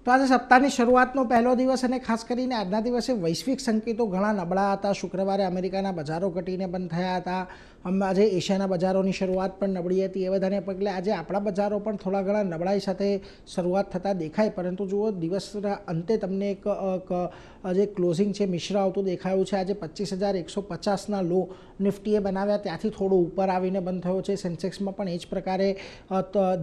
તો આજે સપ્તાહની શરૂઆતનો પહેલો દિવસ અને ખાસ કરીને આજના દિવસે વૈશ્વિક સંકેતો ઘણા નબળા હતા. શુક્રવારે અમેરિકાના બજારો ઘટીને બંધ થયા હતા. આજે એશિયાના બજારોની શરૂઆત પણ નબળી હતી. એ બધાને પગલે આજે આપણા બજારો પણ થોડા ઘણા નબળાઈ સાથે શરૂઆત થતાં દેખાય. પરંતુ જુઓ, દિવસના અંતે તમને એક જે ક્લોઝિંગ છે મિશ્ર આવતું દેખાયું છે. આજે 25,150ના લો નિફ્ટીએ બનાવ્યા, ત્યાંથી થોડો ઉપર આવીને બંધ થયો છે. સેન્સેક્સમાં પણ એ જ પ્રકારે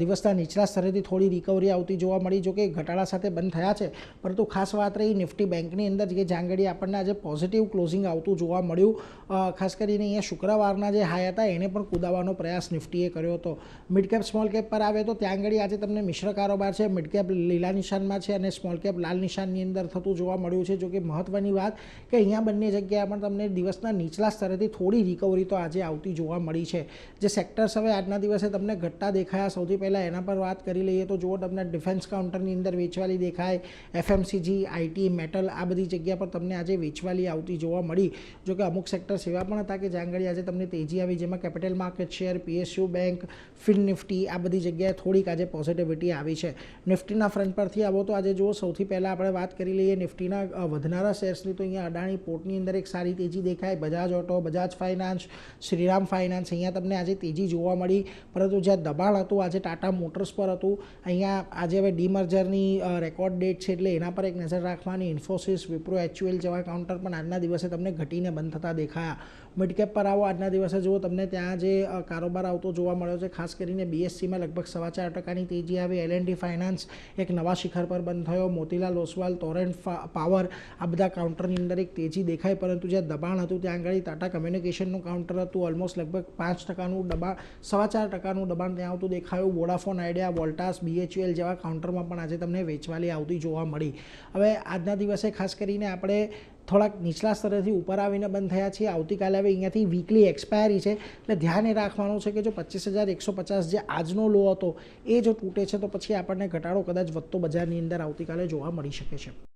દિવસના નીચલા સ્તરેથી થોડી રિકવરી આવતી જોવા મળી. જો કે ઘટાડા સાથે બંધ થયા છે, પરંતુ ખાસ વાત રહી નિફ્ટી બેંકની અંદર જે જાંગડી આપણને આજે પોઝિટિવ ક્લોઝિંગ આવતું જોવા મળ્યું. ખાસ કરીને અહીંયા શુક્રવારના જે હાઈ હતા એને પણ કૂદાવવાનો પ્રયાસ નિફ્ટીએ કર્યો હતો. મિડ કેપ સ્મોલ કેપ પર આવે તો ત્યાં આગળ આજે તમને મિશ્ર કારોબાર છે. મિડ કેપ લીલા નિશાનમાં છે અને સ્મોલ કેપ લાલ નિશાનની અંદર થતું જોવા મળ્યું છે. જો કે મહત્વની વાત કે અહીંયા બંને જગ્યાએ પણ તમને દિવસના નીચલા સ્તરેથી થોડી રિકવરી તો આજે આવતી જોવા મળી છે. જે સેક્ટર્સ હવે આજના દિવસે તમને ઘટતા દેખાયા, સૌથી પહેલાં એના પર વાત કરી લઈએ તો જુઓ, તમને ડિફેન્સ કાઉન્ટરની અંદર વેચવાલી દેખાય. એફએમસીજી, આઈટી, મેટલ આ બધી જગ્યા પર તમને આજે વેચવાલી આવતી જોવા મળી. જો કે અમુક સેક્ટર્સ એવા પણ હતા કે જ્યાં આગળ આજે તમને તેજી આવી, જેમાં capital market share, PSU bank, fin Nifty આ બધી જગ્યાએ થોડીક આજે પોઝિટિવિટી આવી છે. નિફ્ટીના ફ્રન્ટ પરથી આવો તો આજે જુઓ, સૌથી પહેલાં આપણે વાત કરી લઈએ નિફ્ટીના વધનારા શેર્સની. તો અહીંયા અદાણી પોર્ટની અંદર એક સારી તેજી દેખાય. Bajaj auto, Bajaj finance, Shriram finance અહીંયા તમને આજે તેજી જોવા મળી. પરંતુ જ્યાં દબાણ હતું આજે ટાટા મોટર્સ પર હતું. અહીંયા આજે હવે ડીમર્જરની રેકોર્ડ ડેટ છે એટલે એના પર એક નજર રાખવાની. ઇન્ફોસિસ, વિપ્રો, એચયુએલ જેવા કાઉન્ટર પણ આજના દિવસે તમને ઘટીને બંધ થતા દેખાયા. મિડ કેપ પર આવો, આજના દિવસે જુઓ તમને ત્યાં જે કારોબાર આવતો જોવા મળ્યો છે. ખાસ કરીને બીએસસીમાં લગભગ 4.25% તેજી આવી. એલએનટી ફાઇનાન્સ એક નવા શિખર પર બંધ થયો. મોતીલાલ ઓસવાલ, ટોરેન્ટ પાવર આ બધા કાઉન્ટરની અંદર એક તેજી દેખાય. પરંતુ જ્યાં દબાણ હતું ત્યાં આગળ ટાટા કમ્યુનિકેશનનું કાઉન્ટર હતું. ઓલમોસ્ટ લગભગ 5%નું દબાણ, 4.25% દબાણ ત્યાં આવતું દેખાયું. વોડાફોન આઈડિયા, વોલ્ટાસ, બીએચયુએલ જેવા કાઉન્ટરમાં પણ આજે તમને વેચવાલી આવતી જોવા મળી. હવે આજના દિવસે ખાસ કરીને આપણે થોડાક નીચલા સ્તરેથી ઉપર આવીને બંધ થયા છીએ. આવતીકાલે હવે અહીંયાથી વીકલી એક્સપાયરી છે એટલે ધ્યાન એ રાખવાનું છે કે જો 25,150 જે આજનો લો હતો એ જો તૂટે છે તો પછી આપણને ઘટાડો કદાચ વધતો બજારની અંદર આવતીકાલે જોવા મળી શકે છે.